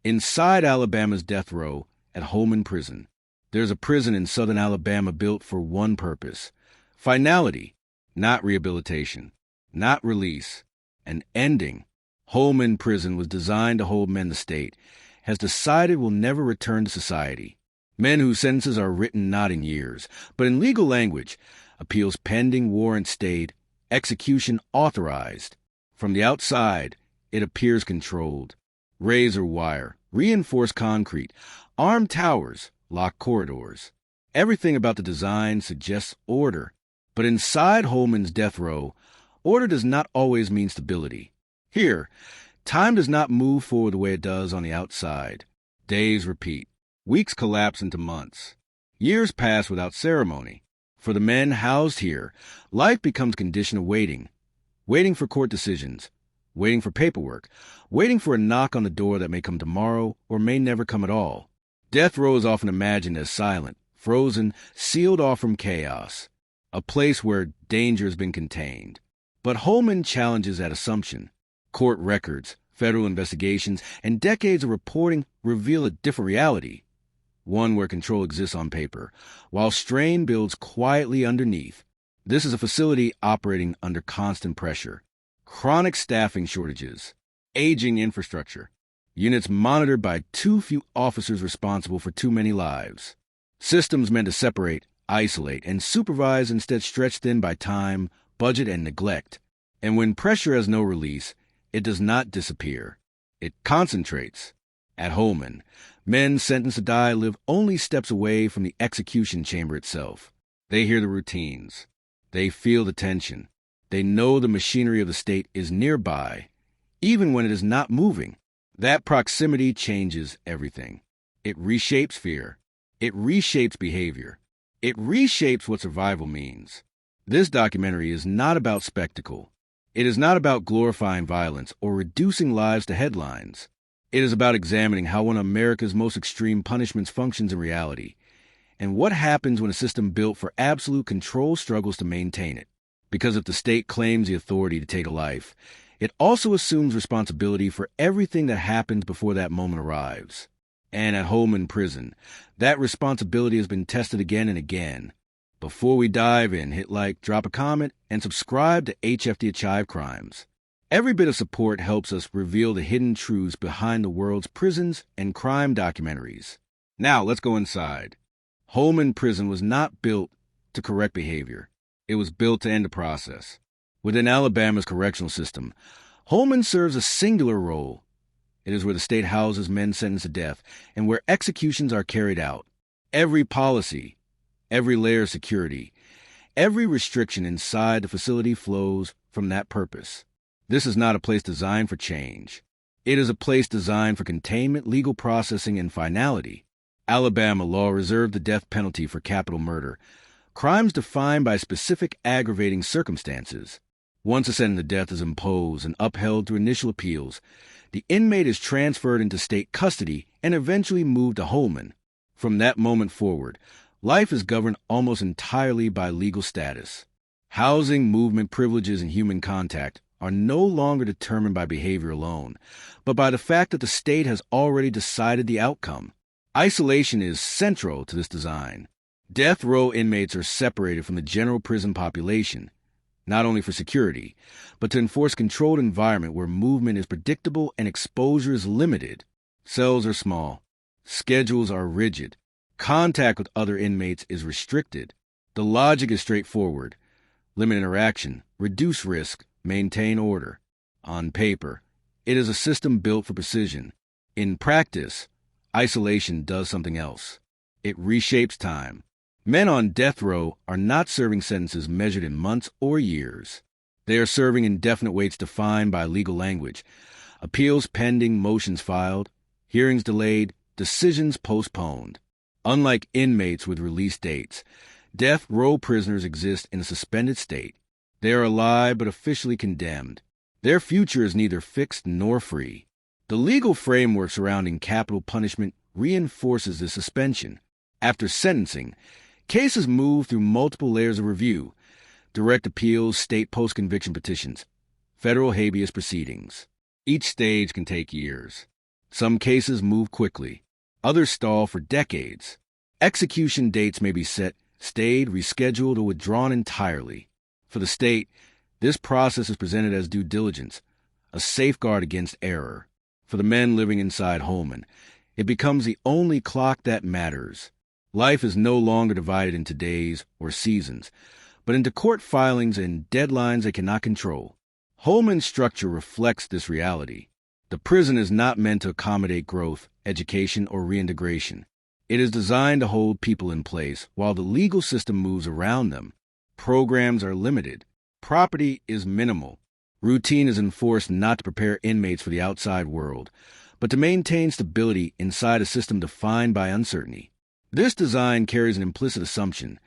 Inside Alabama's death row at Holman Prison, there's a prison in southern Alabama built for one purpose: finality, not rehabilitation, not release, an ending. Holman Prison was designed to hold men the state has decided will never return to society. Men whose sentences are written not in years, but in legal language: appeals pending, warrant stayed, execution authorized. From the outside, it appears controlled. Razor wire, reinforced concrete, armed towers, locked corridors. Everything about the design suggests order. But inside Holman's death row, order does not always mean stability. Here, time does not move forward the way it does on the outside. Days repeat. Weeks collapse into months. Years pass without ceremony. For the men housed here, life becomes a condition of waiting. Waiting for court decisions. Waiting for paperwork. Waiting for a knock on the door that may come tomorrow or may never come at all. Death row is often imagined as silent, frozen, sealed off from chaos. A place where danger has been contained. But Holman challenges that assumption. Court records, federal investigations, and decades of reporting reveal a different reality. One where control exists on paper, while strain builds quietly underneath. This is a facility operating under constant pressure. Chronic staffing shortages, aging infrastructure, units monitored by too few officers responsible for too many lives. Systems meant to separate, isolate, and supervise instead stretched thin by time, budget, and neglect. And when pressure has no release, it does not disappear. It concentrates. At Holman, men sentenced to die live only steps away from the execution chamber itself. They hear the routines. They feel the tension. They know the machinery of the state is nearby, even when it is not moving. That proximity changes everything. It reshapes fear. It reshapes behavior. It reshapes what survival means. This documentary is not about spectacle. It is not about glorifying violence or reducing lives to headlines. It is about examining how one of America's most extreme punishments functions in reality, and what happens when a system built for absolute control struggles to maintain it. Because if the state claims the authority to take a life, it also assumes responsibility for everything that happens before that moment arrives. And at Holman Prison, that responsibility has been tested again and again. Before we dive in, hit like, drop a comment, and subscribe to HFD Achieve Crimes. Every bit of support helps us reveal the hidden truths behind the world's prisons and crime documentaries. Now, let's go inside. Holman Prison was not built to correct behavior. It was built to end a process. Within Alabama's correctional system, Holman serves a singular role. It is where the state houses men sentenced to death and where executions are carried out. Every policy, every layer of security, every restriction inside the facility flows from that purpose. This is not a place designed for change. It is a place designed for containment, legal processing, and finality. Alabama law reserved the death penalty for capital murder, crimes defined by specific aggravating circumstances. Once a sentence of death is imposed and upheld through initial appeals, the inmate is transferred into state custody and eventually moved to Holman. From that moment forward, life is governed almost entirely by legal status. Housing, movement, privileges, and human contact are no longer determined by behavior alone, but by the fact that the state has already decided the outcome. Isolation is central to this design. Death row inmates are separated from the general prison population, not only for security, but to enforce a controlled environment where movement is predictable and exposure is limited. Cells are small. Schedules are rigid. Contact with other inmates is restricted. The logic is straightforward. Limit interaction, reduce risk, maintain order. On paper, it is a system built for precision. In practice, isolation does something else. It reshapes time. Men on death row are not serving sentences measured in months or years. They are serving indefinite waits defined by legal language. Appeals pending, motions filed, hearings delayed, decisions postponed. Unlike inmates with release dates, death row prisoners exist in a suspended state. They are alive but officially condemned. Their future is neither fixed nor free. The legal framework surrounding capital punishment reinforces this suspension. After sentencing, cases move through multiple layers of review: direct appeals, state post-conviction petitions, federal habeas proceedings. Each stage can take years. Some cases move quickly. Others stall for decades. Execution dates may be set, stayed, rescheduled, or withdrawn entirely. For the state, this process is presented as due diligence, a safeguard against error. For the men living inside Holman, it becomes the only clock that matters. Life is no longer divided into days or seasons, but into court filings and deadlines they cannot control. Holman's structure reflects this reality. The prison is not meant to accommodate growth, education, or reintegration. It is designed to hold people in place while the legal system moves around them. Programs are limited. Property is minimal. Routine is enforced not to prepare inmates for the outside world, but to maintain stability inside a system defined by uncertainty. This design carries an implicit assumption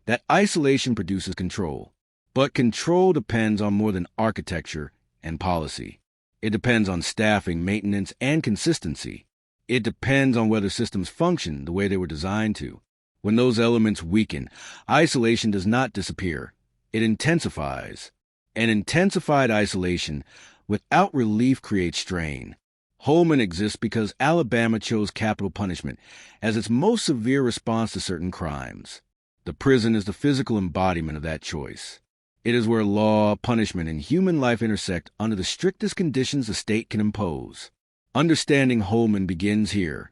that isolation produces control, but control depends on more than architecture and policy. It depends on staffing, maintenance, and consistency. It depends on whether systems function the way they were designed to. When those elements weaken, isolation does not disappear. It intensifies. An intensified isolation without relief creates strain. Holman exists because Alabama chose capital punishment as its most severe response to certain crimes. The prison is the physical embodiment of that choice. It is where law, punishment, and human life intersect under the strictest conditions the state can impose. Understanding Holman begins here,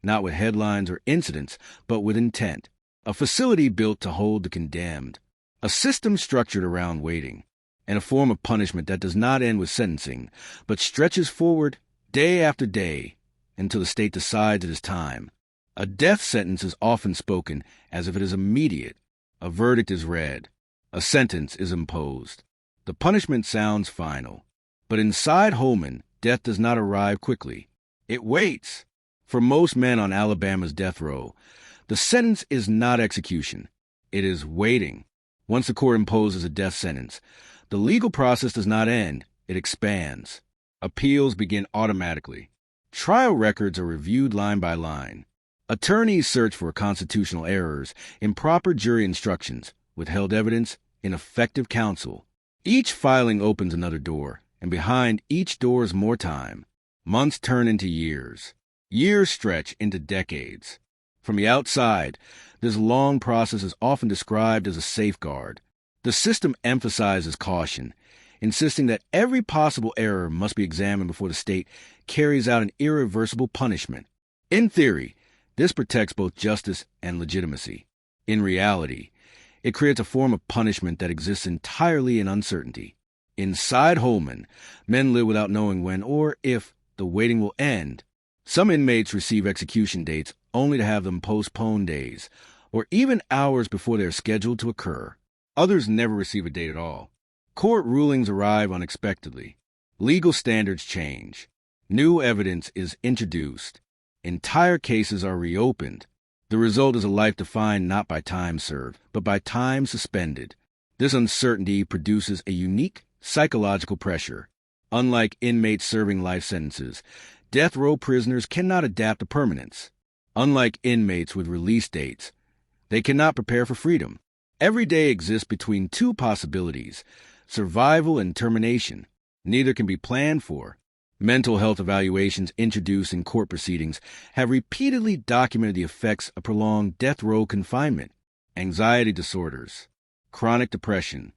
not with headlines or incidents, but with intent. A facility built to hold the condemned. A system structured around waiting. And a form of punishment that does not end with sentencing, but stretches forward day after day until the state decides it is time. A death sentence is often spoken as if it is immediate. A verdict is read. A sentence is imposed. The punishment sounds final. But inside Holman, death does not arrive quickly. It waits. For most men on Alabama's death row, the sentence is not execution. It is waiting. Once the court imposes a death sentence, the legal process does not end. It expands. Appeals begin automatically. Trial records are reviewed line by line. Attorneys search for constitutional errors, improper jury instructions, withheld evidence, ineffective counsel. Each filing opens another door, and behind each door is more time. Months turn into years. Years stretch into decades. From the outside, this long process is often described as a safeguard. The system emphasizes caution, insisting that every possible error must be examined before the state carries out an irreversible punishment. In theory, this protects both justice and legitimacy. In reality, it creates a form of punishment that exists entirely in uncertainty. Inside Holman, men live without knowing when or if the waiting will end. Some inmates receive execution dates only to have them postpone days, or even hours before they are scheduled to occur. Others never receive a date at all. Court rulings arrive unexpectedly. Legal standards change. New evidence is introduced. Entire cases are reopened. The result is a life defined not by time served, but by time suspended. This uncertainty produces a unique psychological pressure. Unlike inmates serving life sentences, death row prisoners cannot adapt to permanence. Unlike inmates with release dates, they cannot prepare for freedom. Every day exists between two possibilities, survival and termination. Neither can be planned for. Mental health evaluations introduced in court proceedings have repeatedly documented the effects of prolonged death row confinement, anxiety disorders, chronic depression,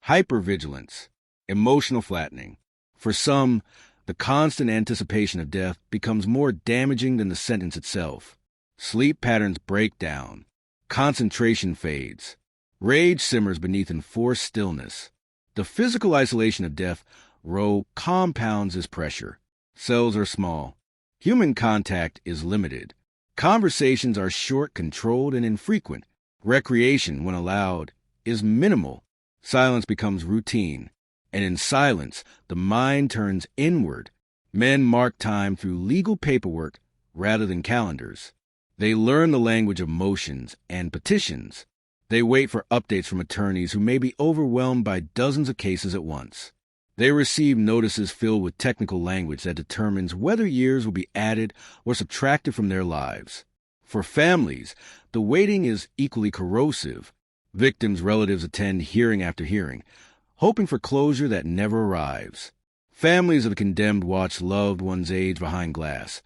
hypervigilance, emotional flattening. For some, the constant anticipation of death becomes more damaging than the sentence itself. Sleep patterns break down. Concentration fades. Rage simmers beneath enforced stillness. The physical isolation of death row compounds this pressure. Cells are small. Human contact is limited. Conversations are short, controlled, and infrequent. Recreation, when allowed, is minimal. Silence becomes routine. And in silence, the mind turns inward. Men mark time through legal paperwork rather than calendars. They learn the language of motions and petitions. They wait for updates from attorneys who may be overwhelmed by dozens of cases at once. They receive notices filled with technical language that determines whether years will be added or subtracted from their lives. For families, the waiting is equally corrosive. Victims' relatives attend hearing after hearing, hoping for closure that never arrives. Families of the condemned watch loved ones age behind glass,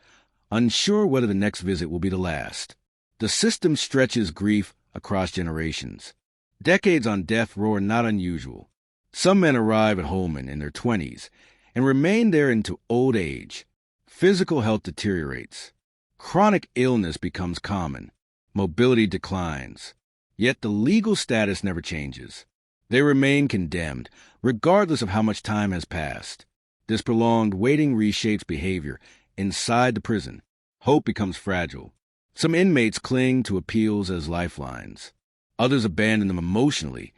unsure whether the next visit will be the last. The system stretches grief across generations. Decades on death row are not unusual. Some men arrive at Holman in their 20s and remain there into old age. Physical health deteriorates. Chronic illness becomes common. Mobility declines. Yet the legal status never changes. They remain condemned, regardless of how much time has passed. This prolonged waiting reshapes behavior inside the prison. Hope becomes fragile. Some inmates cling to appeals as lifelines. Others abandon them emotionally,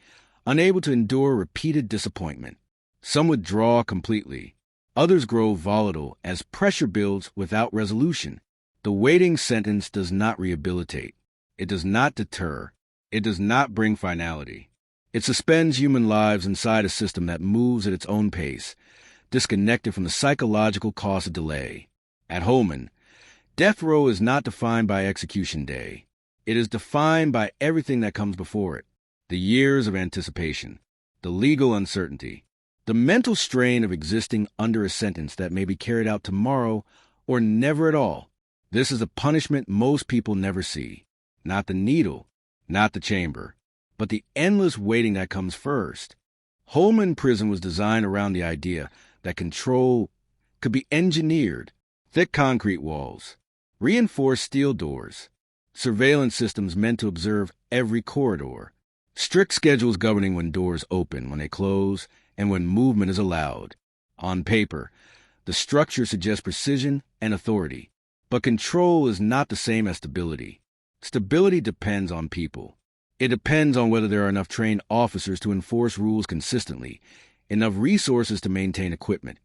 unable to endure repeated disappointment. Some withdraw completely. Others grow volatile as pressure builds without resolution. The waiting sentence does not rehabilitate. It does not deter. It does not bring finality. It suspends human lives inside a system that moves at its own pace, disconnected from the psychological cost of delay. At Holman, death row is not defined by execution day. It is defined by everything that comes before it. The years of anticipation, the legal uncertainty, the mental strain of existing under a sentence that may be carried out tomorrow or never at all. This is a punishment most people never see. Not the needle, not the chamber, but the endless waiting that comes first. Holman Prison was designed around the idea that control could be engineered. Thick concrete walls, reinforced steel doors, surveillance systems meant to observe every corridor, strict schedules governing when doors open, when they close, and when movement is allowed. On paper, the structure suggests precision and authority, but control is not the same as stability. Stability depends on people. It depends on whether there are enough trained officers to enforce rules consistently, enough resources to maintain equipment,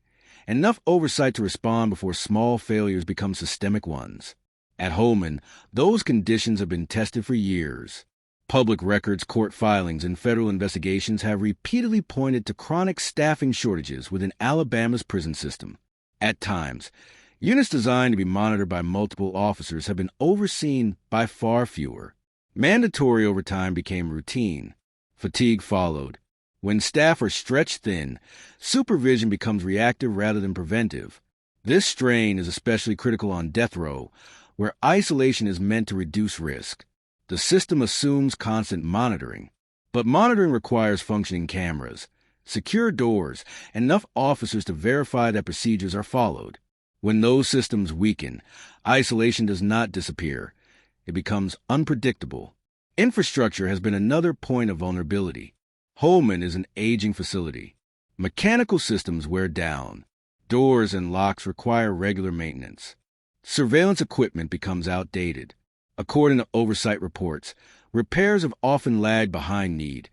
and enough oversight to respond before small failures become systemic ones. At Holman, those conditions have been tested for years. Public records, court filings, and federal investigations have repeatedly pointed to chronic staffing shortages within Alabama's prison system. At times, units designed to be monitored by multiple officers have been overseen by far fewer. Mandatory overtime became routine. Fatigue followed. When staff are stretched thin, supervision becomes reactive rather than preventive. This strain is especially critical on death row, where isolation is meant to reduce risk. The system assumes constant monitoring, but monitoring requires functioning cameras, secure doors, and enough officers to verify that procedures are followed. When those systems weaken, isolation does not disappear. It becomes unpredictable. Infrastructure has been another point of vulnerability. Holman is an aging facility. Mechanical systems wear down. Doors and locks require regular maintenance. Surveillance equipment becomes outdated. According to oversight reports, repairs have often lagged behind need,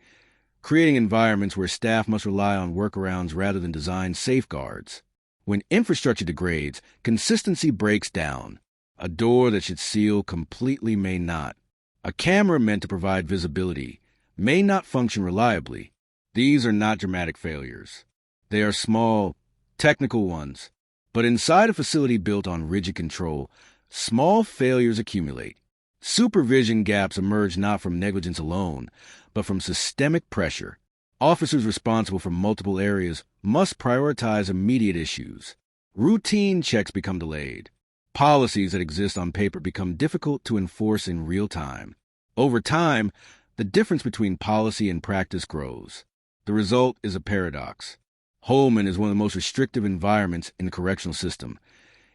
creating environments where staff must rely on workarounds rather than design safeguards. When infrastructure degrades, consistency breaks down. A door that should seal completely may not. A camera meant to provide visibility may not function reliably. These are not dramatic failures. They are small, technical ones. But inside a facility built on rigid control, small failures accumulate. Supervision gaps emerge not from negligence alone, but from systemic pressure. Officers responsible for multiple areas must prioritize immediate issues. Routine checks become delayed. Policies that exist on paper become difficult to enforce in real time. Over time, the difference between policy and practice grows. The result is a paradox. Holman is one of the most restrictive environments in the correctional system,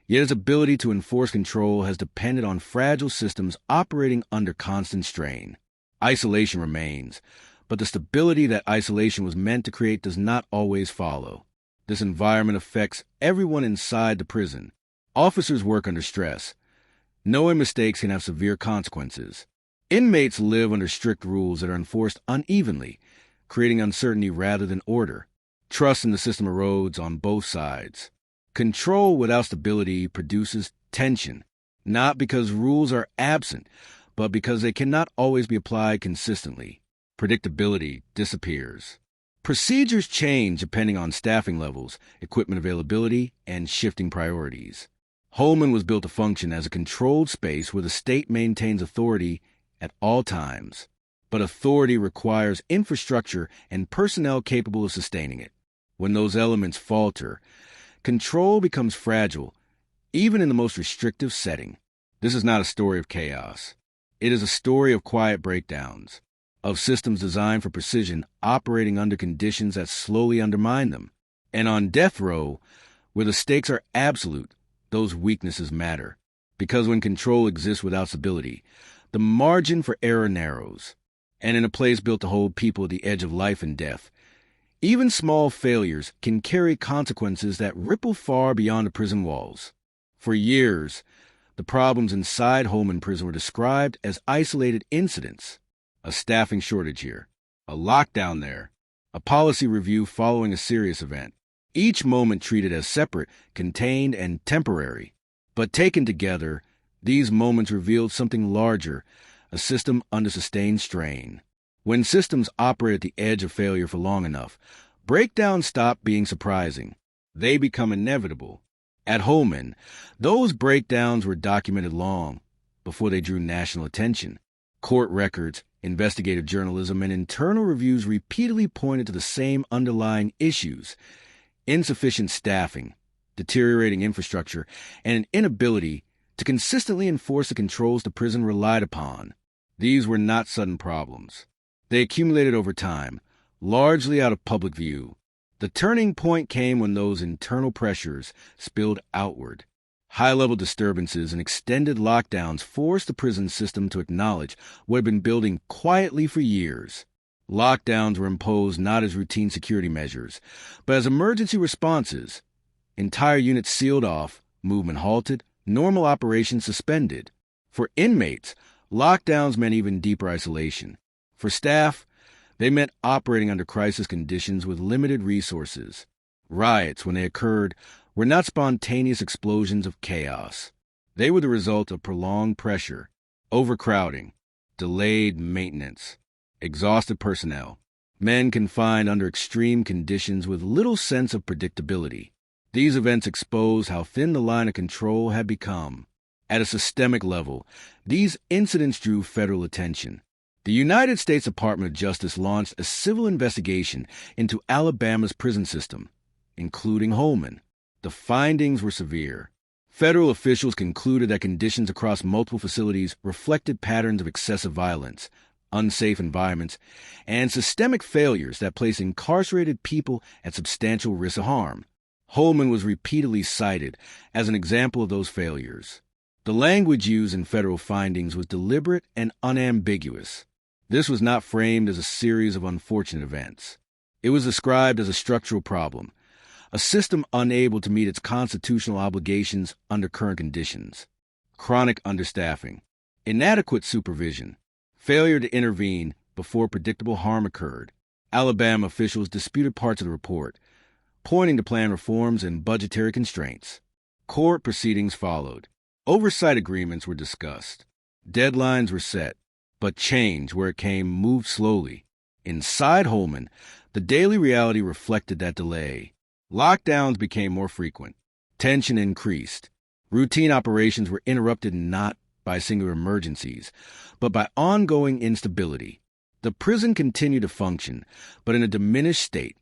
yet its ability to enforce control has depended on fragile systems operating under constant strain. Isolation remains, but the stability that isolation was meant to create does not always follow. This environment affects everyone inside the prison. Officers work under stress. Knowing mistakes can have severe consequences. Inmates live under strict rules that are enforced unevenly, creating uncertainty rather than order. Trust in the system erodes on both sides. Control without stability produces tension, not because rules are absent, but because they cannot always be applied consistently. Predictability disappears. Procedures change depending on staffing levels, equipment availability, and shifting priorities. Holman was built to function as a controlled space where the state maintains authority at all times. But authority requires infrastructure and personnel capable of sustaining it. When those elements falter, control becomes fragile, even in the most restrictive setting. This is not a story of chaos. It is a story of quiet breakdowns, of systems designed for precision operating under conditions that slowly undermine them. And on death row, where the stakes are absolute, those weaknesses matter. Because when control exists without stability, the margin for error narrows. And in a place built to hold people at the edge of life and death, even small failures can carry consequences that ripple far beyond the prison walls. For years, the problems inside Holman Prison were described as isolated incidents. A staffing shortage here, a lockdown there, a policy review following a serious event. Each moment treated as separate, contained, and temporary. But taken together, these moments revealed something larger, a system under sustained strain. When systems operate at the edge of failure for long enough, breakdowns stop being surprising. They become inevitable. At Holman, those breakdowns were documented long before they drew national attention. Court records, investigative journalism, and internal reviews repeatedly pointed to the same underlying issues: insufficient staffing, deteriorating infrastructure, and an inability to consistently enforce the controls the prison relied upon. These were not sudden problems. They accumulated over time, largely out of public view. The turning point came when those internal pressures spilled outward. High-level disturbances and extended lockdowns forced the prison system to acknowledge what had been building quietly for years. Lockdowns were imposed not as routine security measures, but as emergency responses. Entire units sealed off, movement halted, normal operations suspended. For inmates, lockdowns meant even deeper isolation. For staff, they meant operating under crisis conditions with limited resources. Riots, when they occurred, were not spontaneous explosions of chaos. They were the result of prolonged pressure, overcrowding, delayed maintenance, exhausted personnel, men confined under extreme conditions with little sense of predictability. These events expose how thin the line of control had become. At a systemic level, these incidents drew federal attention. The United States Department of Justice launched a civil investigation into Alabama's prison system, including Holman. The findings were severe. Federal officials concluded that conditions across multiple facilities reflected patterns of excessive violence, unsafe environments, and systemic failures that placed incarcerated people at substantial risk of harm. Holman was repeatedly cited as an example of those failures. The language used in federal findings was deliberate and unambiguous. This was not framed as a series of unfortunate events. It was described as a structural problem, a system unable to meet its constitutional obligations under current conditions. Chronic understaffing, inadequate supervision, failure to intervene before predictable harm occurred. Alabama officials disputed parts of the report, pointing to plan reforms and budgetary constraints. Court proceedings followed. Oversight agreements were discussed. Deadlines were set, but change, where it came, moved slowly. Inside Holman, the daily reality reflected that delay. Lockdowns became more frequent. Tension increased. Routine operations were interrupted not by singular emergencies, but by ongoing instability. The prison continued to function, but in a diminished state,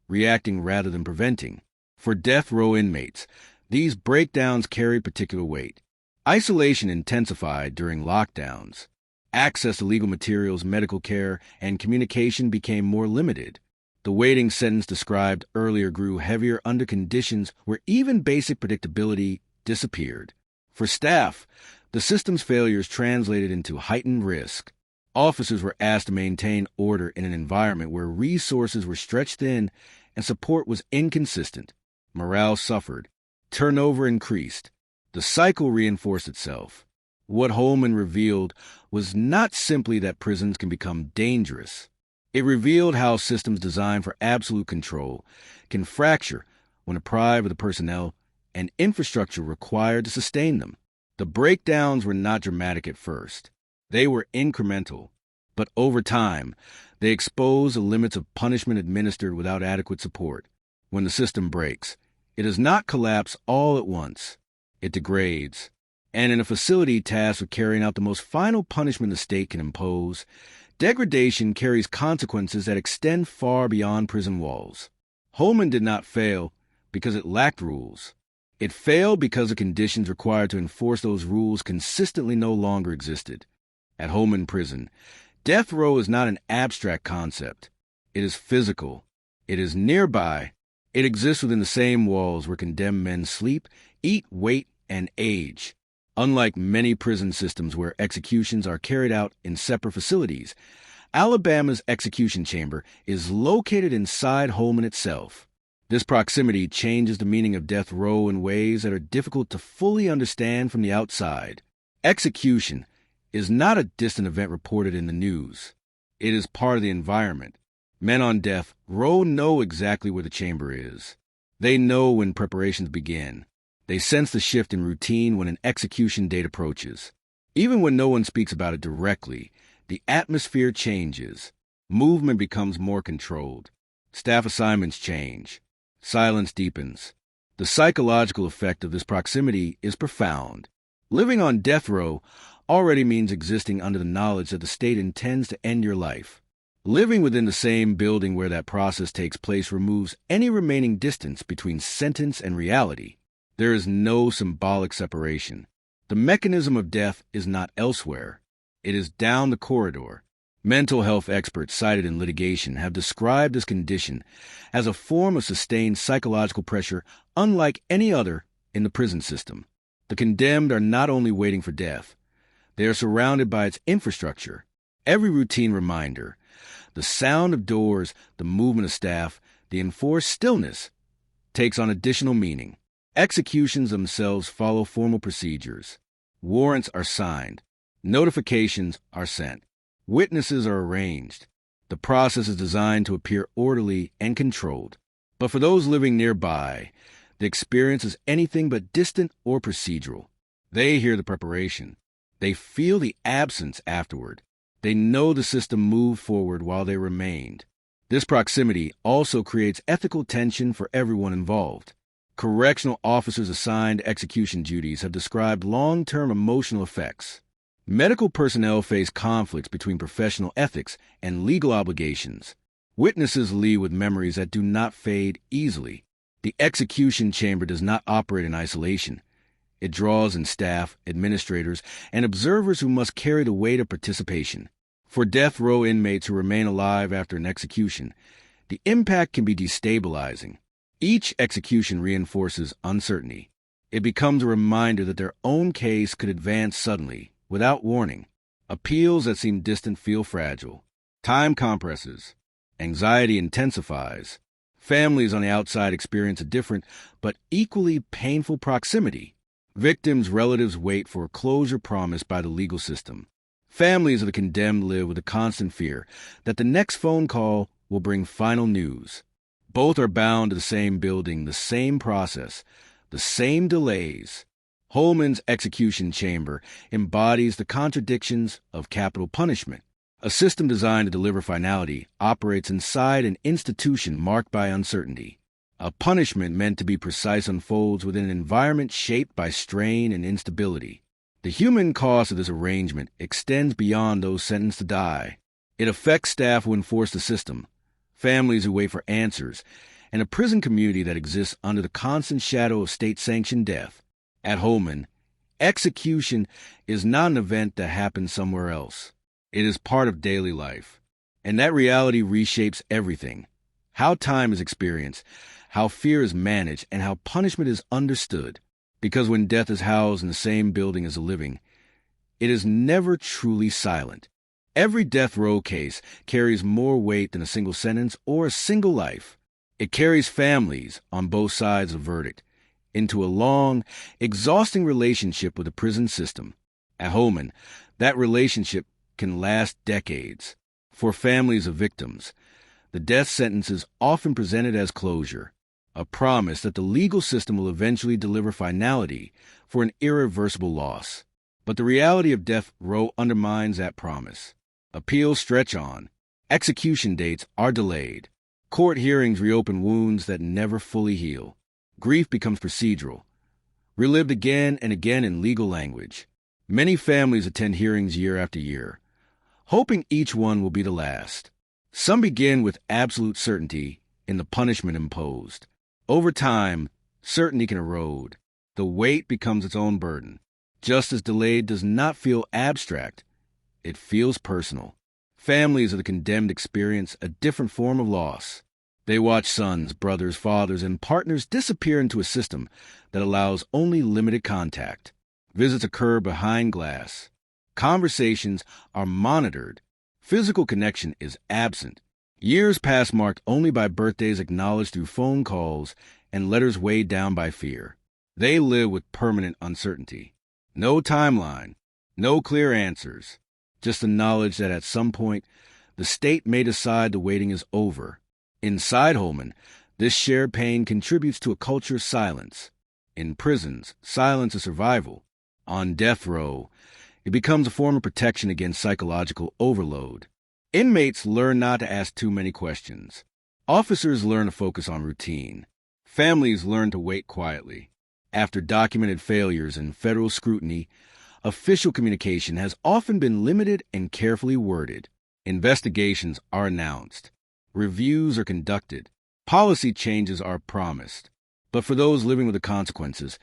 reacting rather than preventing. For death row inmates, these breakdowns carried particular weight. Isolation intensified during lockdowns. Access to legal materials, medical care, and communication became more limited. The waiting sentence described earlier grew heavier under conditions where even basic predictability disappeared. For staff, the system's failures translated into heightened risk. Officers were asked to maintain order in an environment where resources were stretched thin and support was inconsistent. Morale suffered. Turnover increased. The cycle reinforced itself. What Holman revealed was not simply that prisons can become dangerous. It revealed how systems designed for absolute control can fracture when deprived of the personnel and infrastructure required to sustain them. The breakdowns were not dramatic at first. They were incremental, but over time, they exposed the limits of punishment administered without adequate support. When the system breaks, it does not collapse all at once. It degrades. And in a facility tasked with carrying out the most final punishment the state can impose, degradation carries consequences that extend far beyond prison walls. Holman did not fail, because it lacked rules. It failed because the conditions required to enforce those rules consistently no longer existed. At Holman Prison, death row is not an abstract concept. It is physical. It is nearby. It exists within the same walls where condemned men sleep, eat, wait, and age. Unlike many prison systems where executions are carried out in separate facilities, Alabama's execution chamber is located inside Holman itself. This proximity changes the meaning of death row in ways that are difficult to fully understand from the outside. Execution is not a distant event reported in the news. It is part of the environment. Men on death row know exactly where the chamber is. They know when preparations begin. They sense the shift in routine when an execution date approaches. Even when no one speaks about it directly, the atmosphere changes. Movement becomes more controlled. Staff assignments change. Silence deepens. The psychological effect of this proximity is profound. Living on death row already means existing under the knowledge that the state intends to end your life. Living within the same building where that process takes place removes any remaining distance between sentence and reality. There is no symbolic separation. The mechanism of death is not elsewhere. It is down the corridor. Mental health experts cited in litigation have described this condition as a form of sustained psychological pressure unlike any other in the prison system. The condemned are not only waiting for death, they are surrounded by its infrastructure. Every routine reminder, the sound of doors, the movement of staff, the enforced stillness, takes on additional meaning. Executions themselves follow formal procedures. Warrants are signed. Notifications are sent. Witnesses are arranged. The process is designed to appear orderly and controlled. But for those living nearby, the experience is anything but distant or procedural. They hear the preparation. They feel the absence afterward. They know the system moved forward while they remained. This proximity also creates ethical tension for everyone involved. Correctional officers assigned to execution duties have described long-term emotional effects. Medical personnel face conflicts between professional ethics and legal obligations. Witnesses leave with memories that do not fade easily. The execution chamber does not operate in isolation. It draws in staff, administrators, and observers who must carry the weight of participation. For death row inmates who remain alive after an execution, the impact can be destabilizing. Each execution reinforces uncertainty. It becomes a reminder that their own case could advance suddenly, without warning. Appeals that seem distant feel fragile. Time compresses. Anxiety intensifies. Families on the outside experience a different but equally painful proximity. Victims' relatives wait for a closure promised by the legal system. Families of the condemned live with a constant fear that the next phone call will bring final news. Both are bound to the same building, the same process, the same delays. Holman's execution chamber embodies the contradictions of capital punishment. A system designed to deliver finality operates inside an institution marked by uncertainty. A punishment meant to be precise unfolds within an environment shaped by strain and instability. The human cost of this arrangement extends beyond those sentenced to die. It affects staff who enforce the system, families who wait for answers, and a prison community that exists under the constant shadow of state-sanctioned death. At Holman, execution is not an event that happens somewhere else. It is part of daily life. And that reality reshapes everything. How time is experienced, how fear is managed, and how punishment is understood. Because when death is housed in the same building as the living, it is never truly silent. Every death row case carries more weight than a single sentence or a single life. It carries families on both sides of the verdict into a long, exhausting relationship with the prison system. At Holman, that relationship can last decades. For families of victims, the death sentence is often presented as closure, a promise that the legal system will eventually deliver finality for an irreversible loss. But the reality of death row undermines that promise. Appeals stretch on. Execution dates are delayed. Court hearings reopen wounds that never fully heal. Grief becomes procedural, relived again and again in legal language. Many families attend hearings year after year, hoping each one will be the last. Some begin with absolute certainty in the punishment imposed. Over time, certainty can erode. The weight becomes its own burden. Justice delayed does not feel abstract. It feels personal. Families of the condemned experience a different form of loss. They watch sons, brothers, fathers, and partners disappear into a system that allows only limited contact. Visits occur behind glass. Conversations are monitored. Physical connection is absent. Years pass marked only by birthdays acknowledged through phone calls and letters weighed down by fear. They live with permanent uncertainty. No timeline, no clear answers, just the knowledge that at some point, the state may decide the waiting is over. Inside Holman, this shared pain contributes to a culture of silence. In prisons, silence is survival. On death row, it becomes a form of protection against psychological overload. Inmates learn not to ask too many questions. Officers learn to focus on routine. Families learn to wait quietly. After documented failures and federal scrutiny, official communication has often been limited and carefully worded. Investigations are announced. Reviews are conducted. Policy changes are promised. But for those living with the consequences,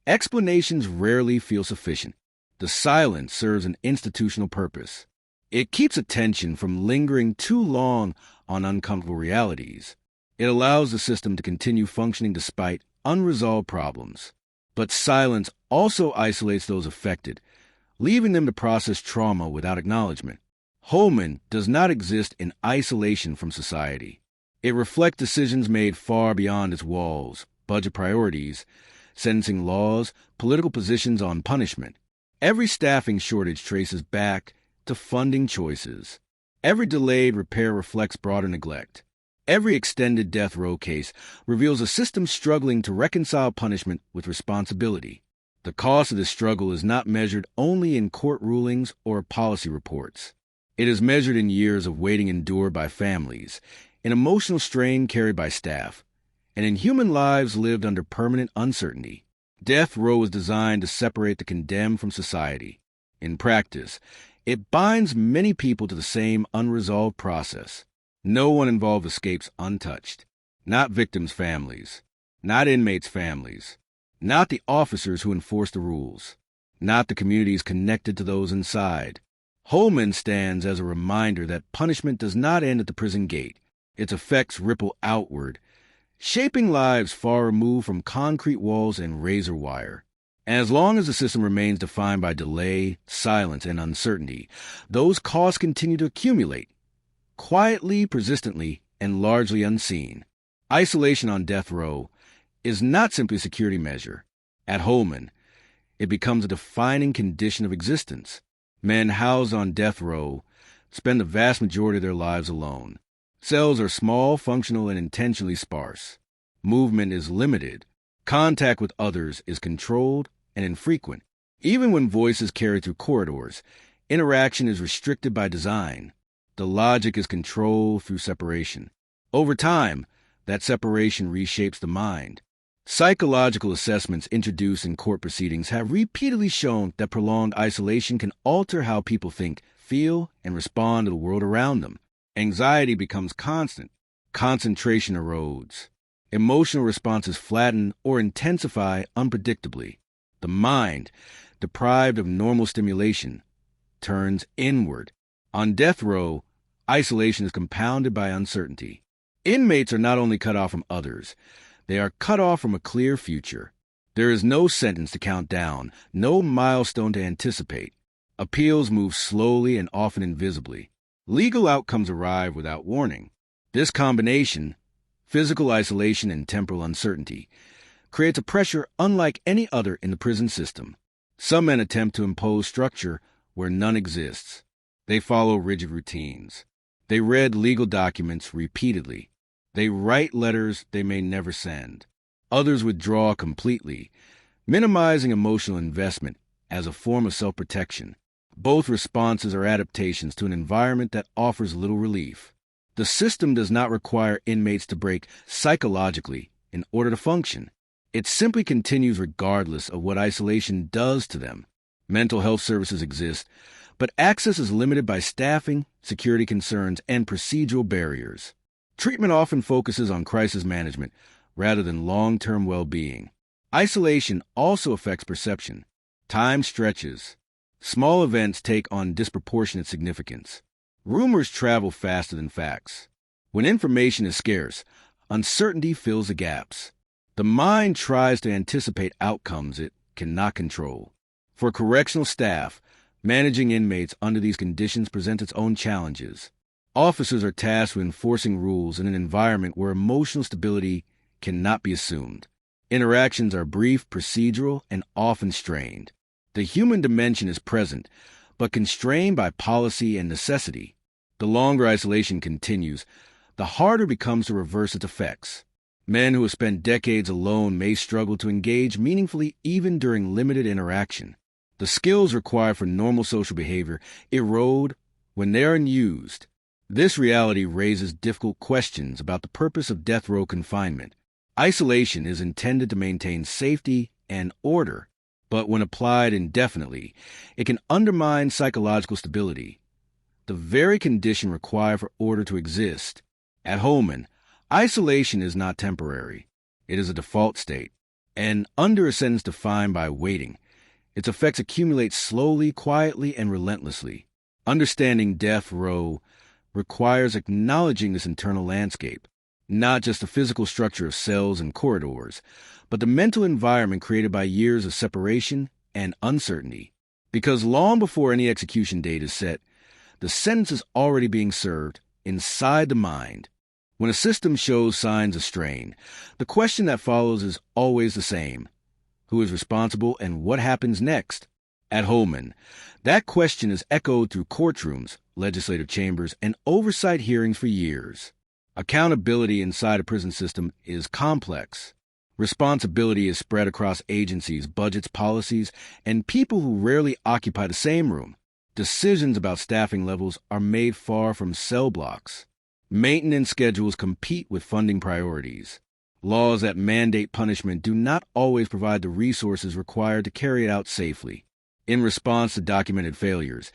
explanations rarely feel sufficient. The silence serves an institutional purpose. It keeps attention from lingering too long on uncomfortable realities. It allows the system to continue functioning despite unresolved problems. But silence also isolates those affected, leaving them to process trauma without acknowledgement. Holman does not exist in isolation from society. It reflects decisions made far beyond its walls, budget priorities, sentencing laws, political positions on punishment. Every staffing shortage traces back to funding choices. Every delayed repair reflects broader neglect. Every extended death row case reveals a system struggling to reconcile punishment with responsibility. The cost of this struggle is not measured only in court rulings or policy reports. It is measured in years of waiting endured by families, in emotional strain carried by staff, and in human lives lived under permanent uncertainty. Death row is designed to separate the condemned from society. In practice, it binds many people to the same unresolved process. No one involved escapes untouched. Not victims' families. Not inmates' families. Not the officers who enforce the rules. Not the communities connected to those inside. Holman stands as a reminder that punishment does not end at the prison gate. Its effects ripple outward, shaping lives far removed from concrete walls and razor wire. As long as the system remains defined by delay, silence, and uncertainty, those costs continue to accumulate. Quietly, persistently, and largely unseen. Isolation on death row is not simply a security measure. At Holman, it becomes a defining condition of existence. Men housed on death row spend the vast majority of their lives alone. Cells are small, functional, and intentionally sparse. Movement is limited. Contact with others is controlled and infrequent. Even when voice is carried through corridors, interaction is restricted by design. The logic is controlled through separation. Over time, that separation reshapes the mind. Psychological assessments introduced in court proceedings have repeatedly shown that prolonged isolation can alter how people think, feel, and respond to the world around them. Anxiety becomes constant. Concentration erodes. Emotional responses flatten or intensify unpredictably. The mind, deprived of normal stimulation, turns inward. On death row, isolation is compounded by uncertainty. Inmates are not only cut off from others, they are cut off from a clear future. There is no sentence to count down, no milestone to anticipate. Appeals move slowly and often invisibly. Legal outcomes arrive without warning. This combination, physical isolation and temporal uncertainty, creates a pressure unlike any other in the prison system. Some men attempt to impose structure where none exists. They follow rigid routines. They read legal documents repeatedly. They write letters they may never send. Others withdraw completely, minimizing emotional investment as a form of self-protection. Both responses are adaptations to an environment that offers little relief. The system does not require inmates to break psychologically in order to function. It simply continues regardless of what isolation does to them. Mental health services exist, but access is limited by staffing, security concerns, and procedural barriers. Treatment often focuses on crisis management, rather than long-term well-being. Isolation also affects perception. Time stretches. Small events take on disproportionate significance. Rumors travel faster than facts. When information is scarce, uncertainty fills the gaps. The mind tries to anticipate outcomes it cannot control. For correctional staff, managing inmates under these conditions presents its own challenges. Officers are tasked with enforcing rules in an environment where emotional stability cannot be assumed. Interactions are brief, procedural, and often strained. The human dimension is present, but constrained by policy and necessity. The longer isolation continues, the harder it becomes to reverse its effects. Men who have spent decades alone may struggle to engage meaningfully even during limited interaction. The skills required for normal social behavior erode when they are unused. This reality raises difficult questions about the purpose of death row confinement. Isolation is intended to maintain safety and order, but when applied indefinitely, it can undermine psychological stability, the very condition required for order to exist. At Holman, isolation is not temporary. It is a default state, and under a sentence defined by waiting, its effects accumulate slowly, quietly, and relentlessly. Understanding death row requires acknowledging this internal landscape, not just the physical structure of cells and corridors, but the mental environment created by years of separation and uncertainty. Because long before any execution date is set, the sentence is already being served inside the mind. When a system shows signs of strain, the question that follows is always the same. Who is responsible and what happens next? At Holman, that question is echoed through courtrooms, legislative chambers, and oversight hearings for years. Accountability inside a prison system is complex. Responsibility is spread across agencies, budgets, policies, and people who rarely occupy the same room. Decisions about staffing levels are made far from cell blocks. Maintenance schedules compete with funding priorities. Laws that mandate punishment do not always provide the resources required to carry it out safely. In response to documented failures,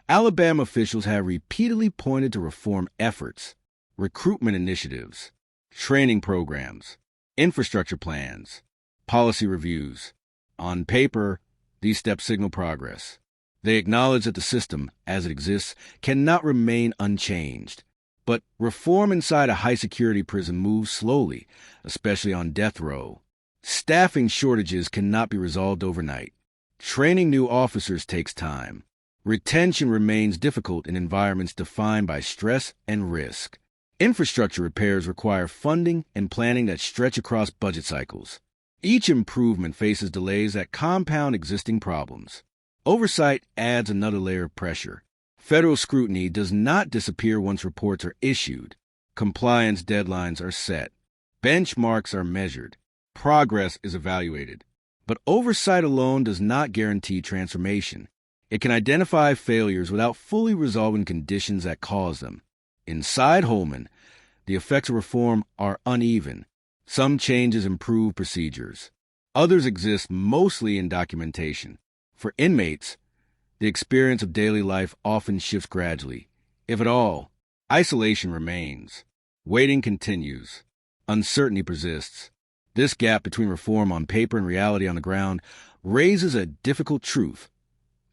Alabama officials have repeatedly pointed to reform efforts, recruitment initiatives, training programs, infrastructure plans, policy reviews. On paper, these steps signal progress. They acknowledge that the system, as it exists, cannot remain unchanged. But reform inside a high-security prison moves slowly, especially on death row. Staffing shortages cannot be resolved overnight. Training new officers takes time. Retention remains difficult in environments defined by stress and risk. Infrastructure repairs require funding and planning that stretch across budget cycles. Each improvement faces delays that compound existing problems. Oversight adds another layer of pressure. Federal scrutiny does not disappear once reports are issued. Compliance deadlines are set. Benchmarks are measured. Progress is evaluated. But oversight alone does not guarantee transformation. It can identify failures without fully resolving conditions that cause them. Inside Holman, the effects of reform are uneven. Some changes improve procedures. Others exist mostly in documentation. For inmates, the experience of daily life often shifts gradually. If at all, isolation remains. Waiting continues. Uncertainty persists. This gap between reform on paper and reality on the ground raises a difficult truth.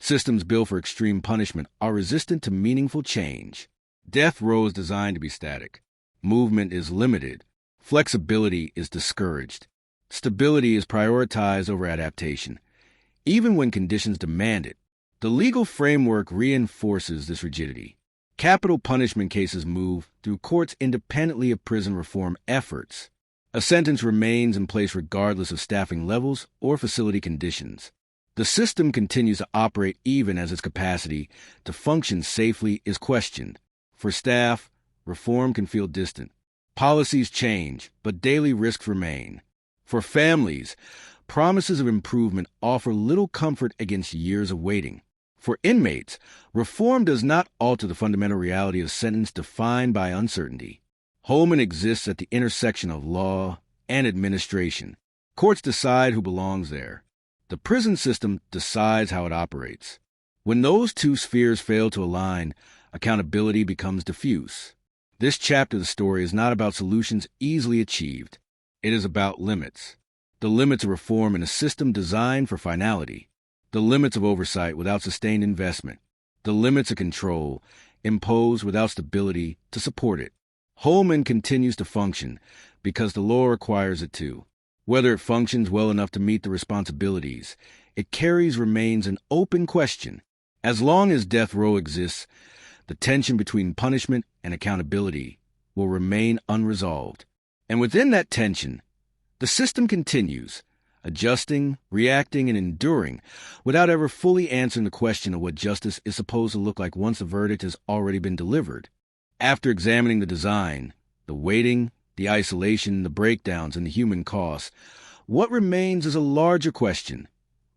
Systems built for extreme punishment are resistant to meaningful change. Death row is designed to be static. Movement is limited. Flexibility is discouraged. Stability is prioritized over adaptation, even when conditions demand it. The legal framework reinforces this rigidity. Capital punishment cases move through courts independently of prison reform efforts. A sentence remains in place regardless of staffing levels or facility conditions. The system continues to operate even as its capacity to function safely is questioned. For staff, reform can feel distant. Policies change, but daily risks remain. For families, promises of improvement offer little comfort against years of waiting. For inmates, reform does not alter the fundamental reality of a sentence defined by uncertainty. Holman exists at the intersection of law and administration. Courts decide who belongs there. The prison system decides how it operates. When those two spheres fail to align, accountability becomes diffuse. This chapter of the story is not about solutions easily achieved. It is about limits. The limits of reform in a system designed for finality. The limits of oversight without sustained investment. The limits of control imposed without stability to support it. Holman continues to function because the law requires it to. Whether it functions well enough to meet the responsibilities it carries remains an open question. As long as death row exists, the tension between punishment and accountability will remain unresolved. And within that tension, the system continues, adjusting, reacting, and enduring without ever fully answering the question of what justice is supposed to look like once the verdict has already been delivered. After examining the design, the waiting, the isolation, the breakdowns, and the human costs, what remains is a larger question,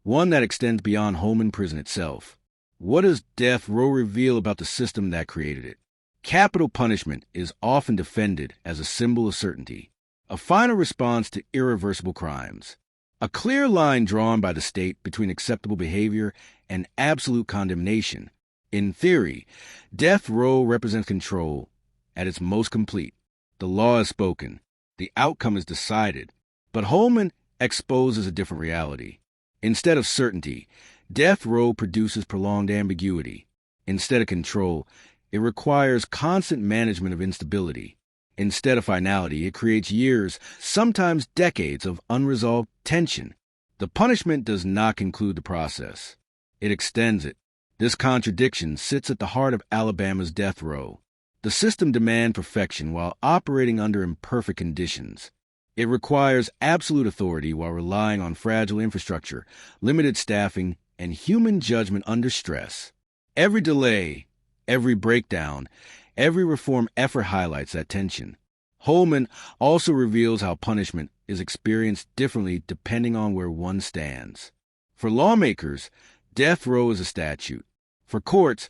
one that extends beyond Holman Prison itself. What does death row reveal about the system that created it? Capital punishment is often defended as a symbol of certainty, a final response to irreversible crimes, a clear line drawn by the state between acceptable behavior and absolute condemnation. In theory, death row represents control at its most complete. The law is spoken, the outcome is decided, but Holman exposes a different reality. Instead of certainty, death row produces prolonged ambiguity. Instead of control, it requires constant management of instability. Instead of finality, it creates years, sometimes decades, of unresolved tension. The punishment does not conclude the process. It extends it. This contradiction sits at the heart of Alabama's death row. The system demands perfection while operating under imperfect conditions. It requires absolute authority while relying on fragile infrastructure, limited staffing, and human judgment under stress. Every delay, every breakdown, every reform effort highlights that tension. Holman also reveals how punishment is experienced differently depending on where one stands. For lawmakers, death row is a statute. For courts,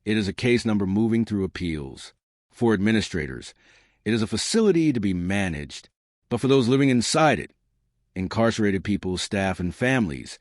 it is a case number moving through appeals. For administrators, it is a facility to be managed. But for those living inside it, incarcerated people, staff, and families,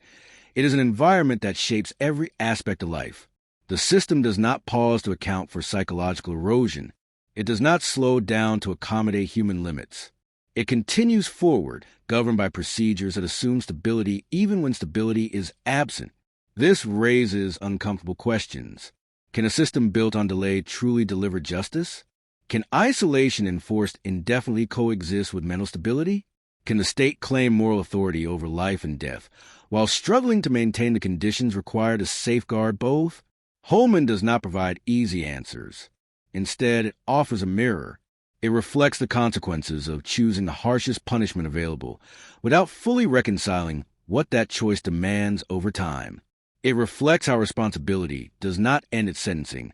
it is an environment that shapes every aspect of life. The system does not pause to account for psychological erosion. It does not slow down to accommodate human limits. It continues forward, governed by procedures that assume stability even when stability is absent. This raises uncomfortable questions. Can a system built on delay truly deliver justice? Can isolation enforced indefinitely coexist with mental stability? Can the state claim moral authority over life and death while struggling to maintain the conditions required to safeguard both? Holman does not provide easy answers. Instead, it offers a mirror. It reflects the consequences of choosing the harshest punishment available without fully reconciling what that choice demands over time. It reflects how responsibility does not end at sentencing,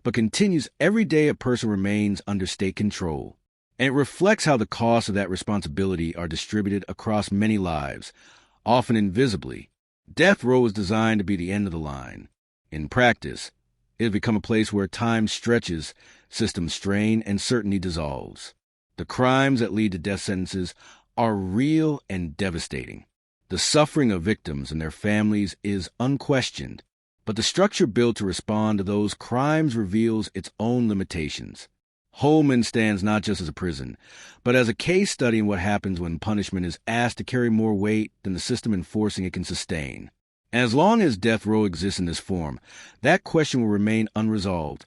but continues every day a person remains under state control. And it reflects how the costs of that responsibility are distributed across many lives, often invisibly. Death row is designed to be the end of the line. In practice, it has become a place where time stretches, systems strain, and certainty dissolves. The crimes that lead to death sentences are real and devastating. The suffering of victims and their families is unquestioned, but the structure built to respond to those crimes reveals its own limitations. Holman stands not just as a prison, but as a case study in what happens when punishment is asked to carry more weight than the system enforcing it can sustain. And as long as death row exists in this form, that question will remain unresolved,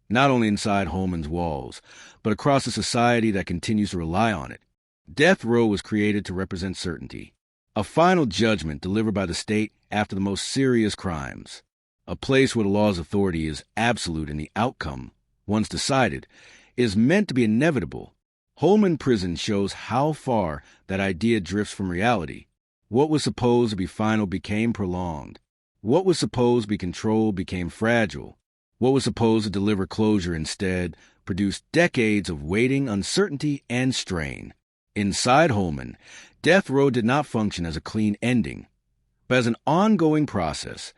not only inside Holman's walls, but across a society that continues to rely on it. Death row was created to represent certainty, a final judgment delivered by the state after the most serious crimes, a place where the law's authority is absolute and the outcome, once decided, is meant to be inevitable. Holman Prison shows how far that idea drifts from reality. What was supposed to be final became prolonged. What was supposed to be controlled became fragile. What was supposed to deliver closure instead produced decades of waiting, uncertainty, and strain. Inside Holman, death row did not function as a clean ending, but as an ongoing process,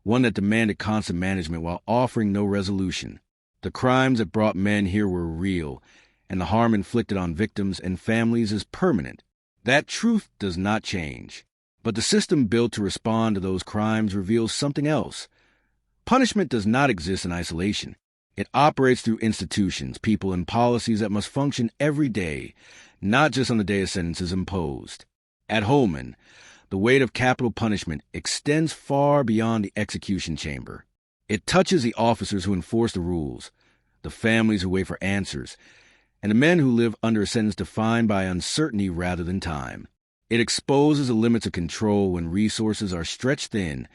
one that demanded constant management while offering no resolution. The crimes that brought men here were real, and the harm inflicted on victims and families is permanent. That truth does not change, but the system built to respond to those crimes reveals something else. Punishment does not exist in isolation. It operates through institutions, people, and policies that must function every day, not just on the day a sentence is imposed. At Holman, the weight of capital punishment extends far beyond the execution chamber. It touches the officers who enforce the rules, the families who wait for answers, and the men who live under a sentence defined by uncertainty rather than time. It exposes the limits of control when resources are stretched thin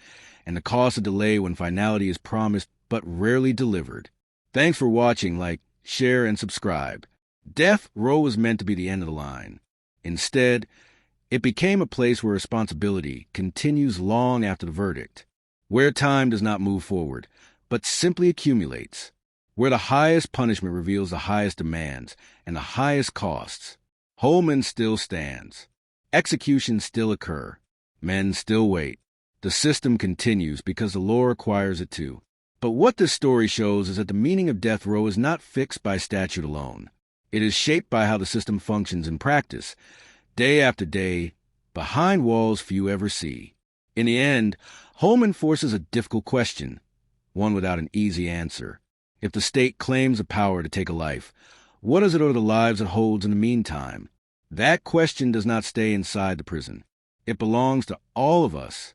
and the cost of delay when finality is promised but rarely delivered. Thanks for watching. Like, share, and subscribe. Death row was meant to be the end of the line. Instead, it became a place where responsibility continues long after the verdict, where time does not move forward, but simply accumulates, where the highest punishment reveals the highest demands and the highest costs. Holman still stands. Executions still occur. Men still wait. The system continues because the law requires it to. But what this story shows is that the meaning of death row is not fixed by statute alone. It is shaped by how the system functions in practice, day after day, behind walls few ever see. In the end, Holman forces a difficult question, one without an easy answer. If the state claims the power to take a life, what does it owe to the lives it holds in the meantime? That question does not stay inside the prison. It belongs to all of us.